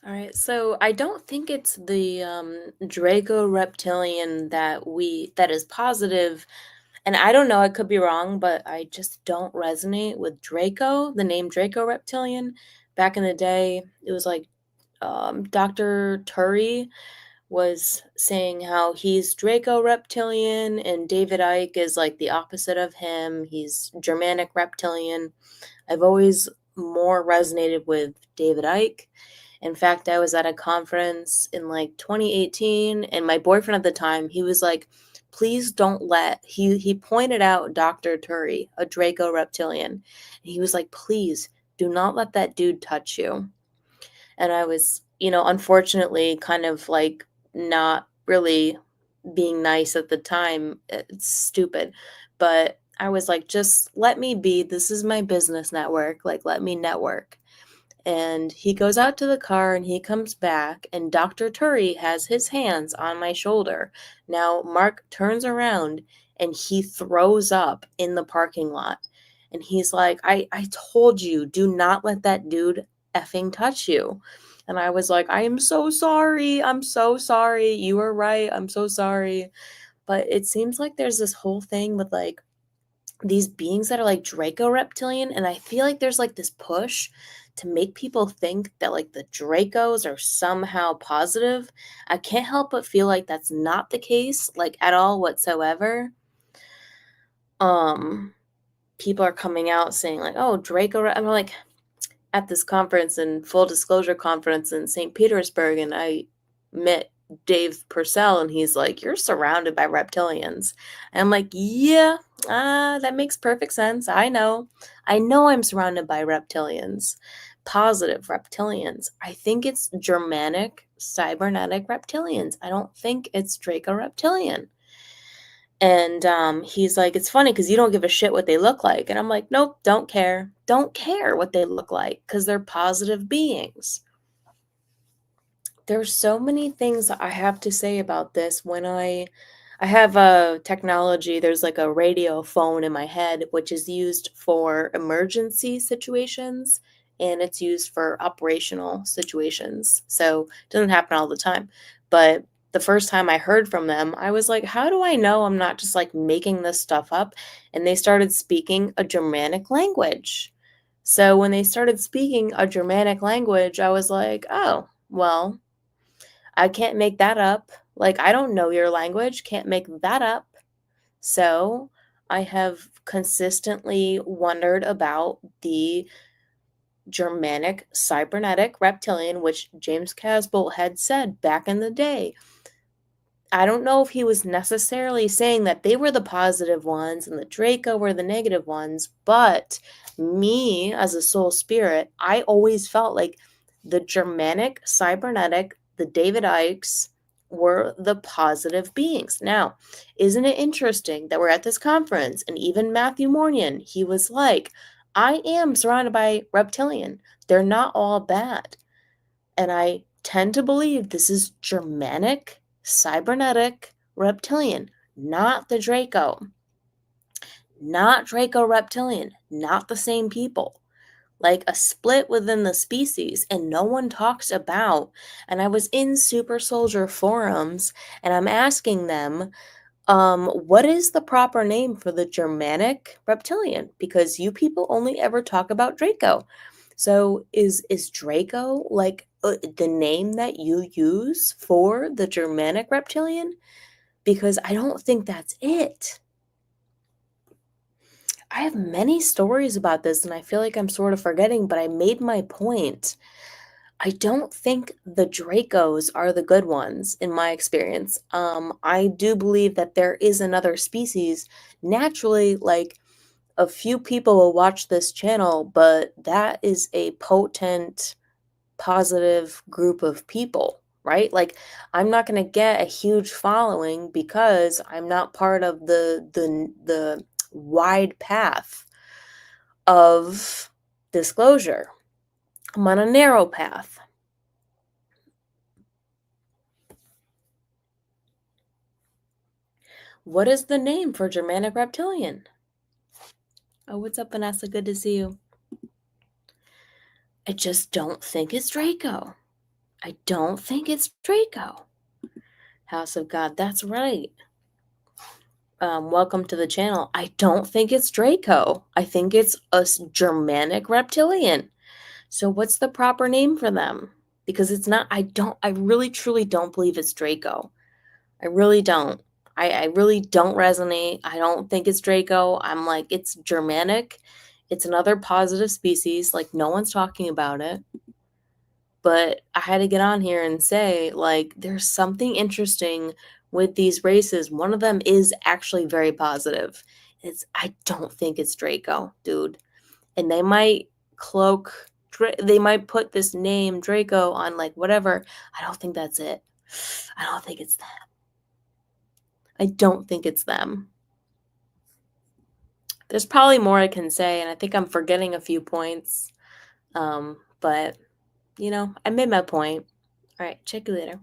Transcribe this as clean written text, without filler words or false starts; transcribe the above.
All right, so I don't think it's the Draco Reptilian that is positive, and I don't know, I could be wrong, but I just don't resonate with Draco, the name Draco Reptilian. Back in the day, it was like Dr. Turi was saying how he's Draco Reptilian and David Icke is like the opposite of him. He's Germanic Reptilian. I've always more resonated with David Icke. In fact, I was at a conference in like 2018, and my boyfriend at the time, he was like, please don't let he pointed out Dr. Turi, a Draco Reptilian. And he was like, please do not let that dude touch you. And I was, unfortunately kind of like not really being nice at the time. It's stupid. But I was like, just let me be. This is my business network. Like, let me network. And he goes out to the car and he comes back, and Dr. Turi has his hands on my shoulder. Now, Mark turns around and he throws up in the parking lot. And he's like, I told you, do not let that dude effing touch you. And I was like, I am so sorry. I'm so sorry. You were right. I'm so sorry. But it seems like there's this whole thing with like these beings that are like Draco Reptilian, and I feel like there's like this push to make people think that like the Dracos are somehow positive. I can't help but feel like that's not the case, like at all whatsoever. Um, People are coming out saying like, "Oh, I'm like at this conference and full disclosure conference in St. Petersburg, and I met Dave Purcell, and he's like, "You're surrounded by reptilians." And I'm like, "Yeah, that makes perfect sense. I know I'm surrounded by reptilians, positive reptilians. I think it's Germanic cybernetic reptilians. I don't think it's Draco Reptilian." And he's like, it's funny because you don't give a shit what they look like. And I'm like, nope, don't care. Don't care what they look like because they're positive beings. There's so many things that I have to say about this when I have a technology, there's like a radio phone in my head, which is used for emergency situations and it's used for operational situations. So it doesn't happen all the time. But the first time I heard from them, I was like, how do I know I'm not just like making this stuff up? And they started speaking a Germanic language. So when they started speaking a Germanic language, I was like, oh, well, I can't make that up. Like, I don't know your language, can't make that up. So, I have consistently wondered about the Germanic cybernetic reptilian, which James Casbolt had said back in the day. I don't know if he was necessarily saying that they were the positive ones and the Draco were the negative ones, but me as a soul spirit, I always felt like the Germanic cybernetic, the David Ikes, were the positive beings. Now, isn't it interesting that we're at this conference and even Matthew Mornion, he was like, I am surrounded by reptilian. They're not all bad. And I tend to believe this is Germanic, cybernetic, reptilian, not the Draco. Not Draco reptilian, not the same people. Like a split within the species, and no one talks about. And I was in Super Soldier forums, and I'm asking them, what is the proper name for the Germanic reptilian? Because you people only ever talk about Draco. So is Draco like the name that you use for the Germanic reptilian? Because I don't think that's it. I have many stories about this and I feel like I'm sort of forgetting, but I made my point. I don't think the Dracos are the good ones in my experience. I do believe that there is another species. Naturally, like a few people will watch this channel, but that is a potent, positive group of people, right? Like I'm not going to get a huge following because I'm not part of the wide path of disclosure. I'm on a narrow path. What is the name for Germanic Reptilian? Oh, what's up, Vanessa? Good to see you. I just don't think it's Draco. I don't think it's Draco. House of God, that's right. Welcome to the channel. I don't think it's Draco. I think it's a Germanic reptilian. So what's the proper name for them? Because it's not, I really truly don't believe it's Draco. I really don't. I really don't resonate. I don't think it's Draco. I'm like, it's Germanic. It's another positive species. Like, no one's talking about it. But I had to get on here and say, like, there's something interesting with these races. One of them is actually very positive. I don't think it's Draco, dude. And they might they might put this name Draco on like whatever. I don't think that's it. I don't think it's them. I don't think it's them. There's probably more I can say, and I think I'm forgetting a few points. But I made my point. All right, check you later.